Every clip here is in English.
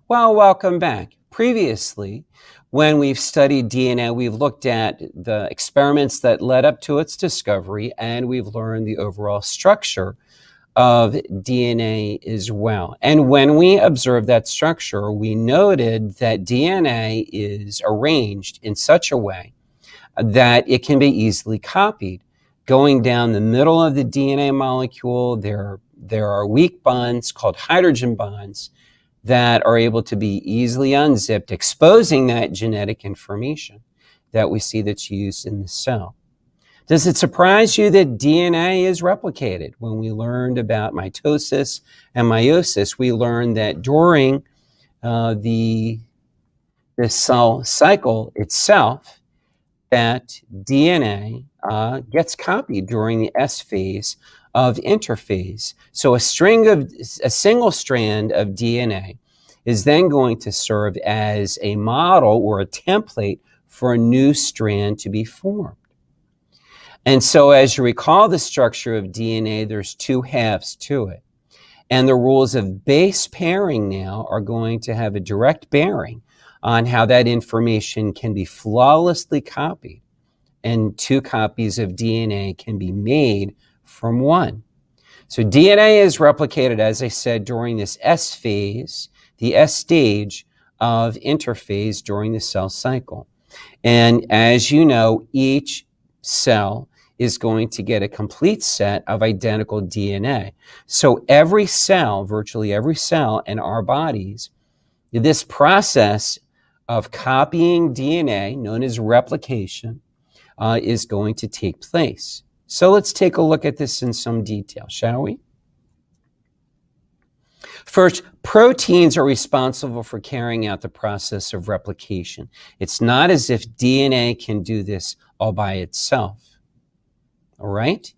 Well, welcome back. Previously, when we've studied DNA, we've looked at the experiments that led up to its discovery, and we've learned the overall structure of DNA as well. And when we observed that structure, we noted that DNA is arranged in such a way that it can be easily copied. Going down the middle of the DNA molecule, there are weak bonds called hydrogen bonds that are able to be easily unzipped, exposing that genetic information that we see that's used in the cell. Does it surprise you that DNA is replicated? When we learned about mitosis and meiosis, we learned that during the cell cycle itself, that DNA gets copied during the S phase of interphase. So a single strand of DNA is then going to serve as a model or a template for a new strand to be formed. And so as you recall the structure of DNA, there's two halves to it. And the rules of base pairing now are going to have a direct bearing on how that information can be flawlessly copied. And two copies of DNA can be made from one. So DNA is replicated, as I said, during this S phase, the S stage of interphase during the cell cycle. And as you know, each cell is going to get a complete set of identical DNA. So every cell, virtually every cell in our bodies, this process of copying DNA, known as replication, is going to take place. So let's take a look at this in some detail, shall we? First, proteins are responsible for carrying out the process of replication. It's not as if DNA can do this all by itself. All right?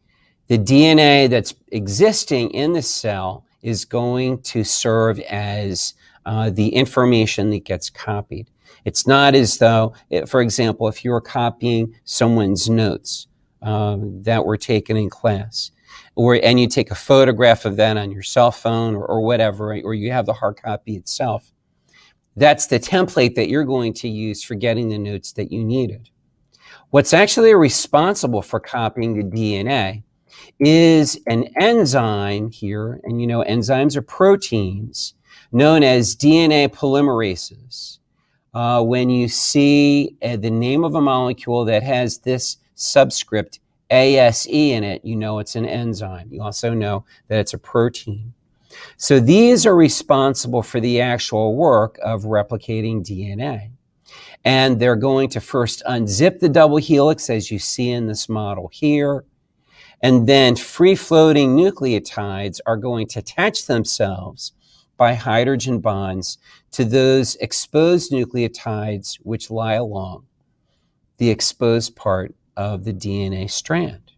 The DNA that's existing in the cell is going to serve as the information that gets copied. It's not as though, for example, if you were copying someone's notes that were taken in class, and you take a photograph of that on your cell phone or whatever, or you have the hard copy itself, that's the template that you're going to use for getting the notes that you needed. What's actually responsible for copying the DNA is an enzyme here, and you know enzymes are proteins, known as DNA polymerases. When you see the name of a molecule that has this subscript ASE in it, you know it's an enzyme. You also know that it's a protein. So these are responsible for the actual work of replicating DNA. And they're going to first unzip the double helix, as you see in this model here. And then free-floating nucleotides are going to attach themselves by hydrogen bonds to those exposed nucleotides which lie along the exposed part of the DNA strand.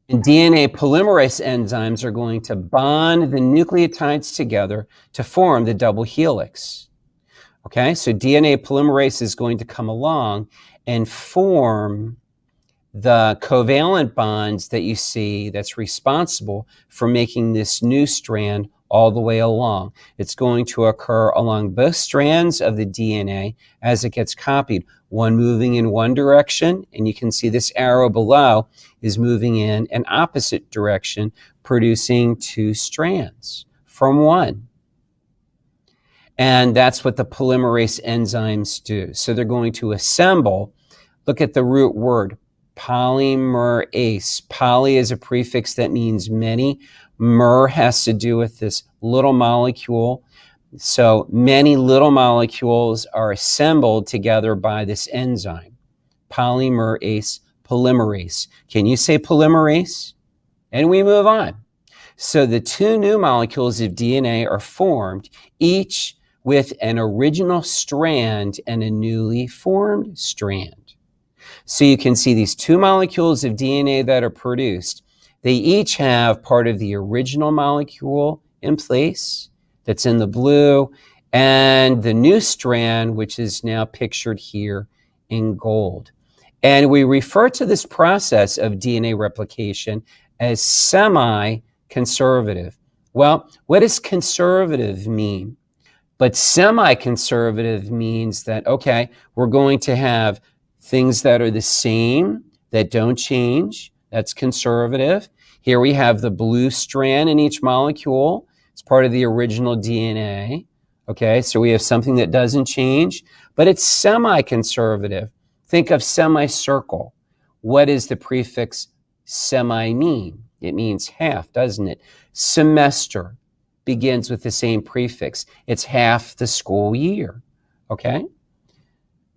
And DNA polymerase enzymes are going to bond the nucleotides together to form the double helix. Okay, so DNA polymerase is going to come along and form the covalent bonds that you see that's responsible for making this new strand all the way along. It's going to occur along both strands of the DNA as it gets copied, one moving in one direction, and you can see this arrow below is moving in an opposite direction, producing two strands from one. And that's what the polymerase enzymes do. So they're going to assemble, look at the root word, polymerase. Poly is a prefix that means many. Mer has to do with this little molecule. So many little molecules are assembled together by this enzyme. Polymerase, polymerase. Can you say polymerase? And we move on. So the two new molecules of DNA are formed, each with an original strand and a newly formed strand. So you can see these two molecules of DNA that are produced. They each have part of the original molecule in place, that's in the blue, and the new strand, which is now pictured here in gold. And we refer to this process of DNA replication as semi-conservative. Well, what does conservative mean? But semi-conservative means that, okay, we're going to have things that are the same, that don't change. That's conservative. Here we have the blue strand in each molecule. It's part of the original DNA. Okay, so we have something that doesn't change, but it's semi-conservative. Think of semicircle. What does the prefix semi mean? It means half, doesn't it? Semester begins with the same prefix. It's half the school year, okay?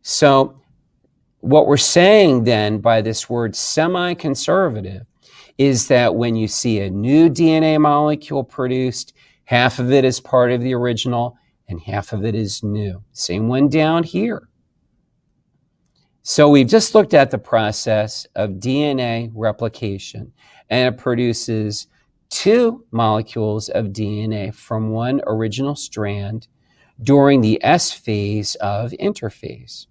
So what we're saying then by this word semi-conservative is that when you see a new DNA molecule produced, half of it is part of the original and half of it is new. Same one down here. So we've just looked at the process of DNA replication, and it produces two molecules of DNA from one original strand during the S phase of interphase.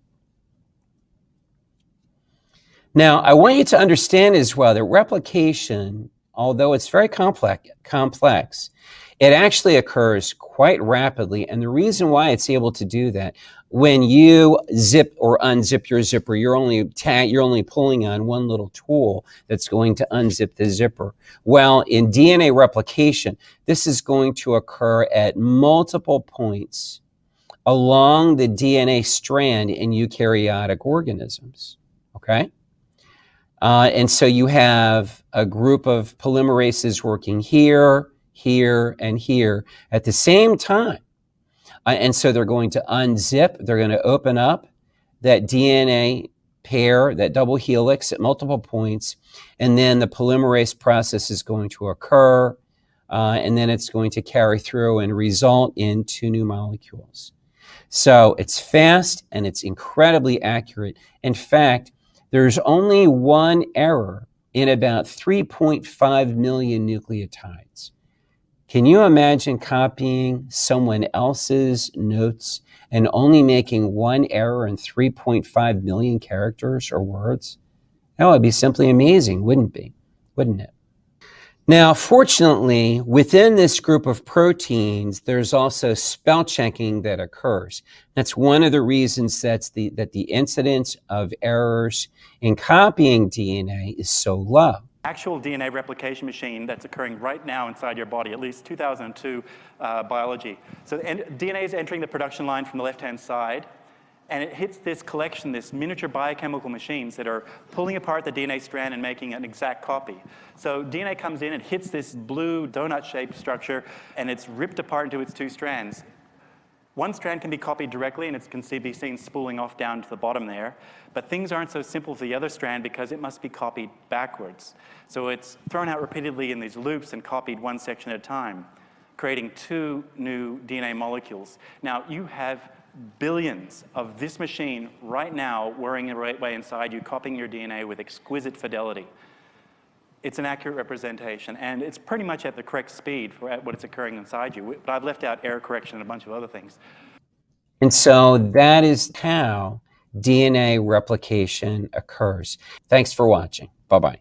Now, I want you to understand as well that replication, although it's very complex, it actually occurs quite rapidly. And the reason why it's able to do that, when you zip or unzip your zipper, you're only pulling on one little tool that's going to unzip the zipper. Well, in DNA replication, this is going to occur at multiple points along the DNA strand in eukaryotic organisms, okay? And so you have a group of polymerases working here, here, and here at the same time. And so they're going to unzip, they're going to open up that DNA pair, that double helix at multiple points, and then the polymerase process is going to occur, and then it's going to carry through and result in two new molecules. So it's fast and it's incredibly accurate. In fact, there's only one error in about 3.5 million nucleotides. Can you imagine copying someone else's notes and only making one error in 3.5 million characters or words? That would be simply amazing, wouldn't it? Now, fortunately, within this group of proteins, there's also spell checking that occurs. That's one of the reasons that the incidence of errors in copying DNA is so low. Actual DNA replication machine that's occurring right now inside your body, at least 2002 biology. So DNA is entering the production line from the left-hand side, and it hits this collection, this miniature biochemical machines that are pulling apart the DNA strand and making an exact copy. So DNA comes in, it hits this blue donut-shaped structure, and it's ripped apart into its two strands. One strand can be copied directly, and it can be seen spooling off down to the bottom there. But things aren't so simple for the other strand because it must be copied backwards. So it's thrown out repeatedly in these loops and copied one section at a time, creating two new DNA molecules. Now, you have billions of this machine right now whirring away inside you, copying your DNA with exquisite fidelity. It's an accurate representation, and it's pretty much at the correct speed for what it's occurring inside you. But I've left out error correction and a bunch of other things. And so that is how DNA replication occurs. Thanks for watching. Bye-bye.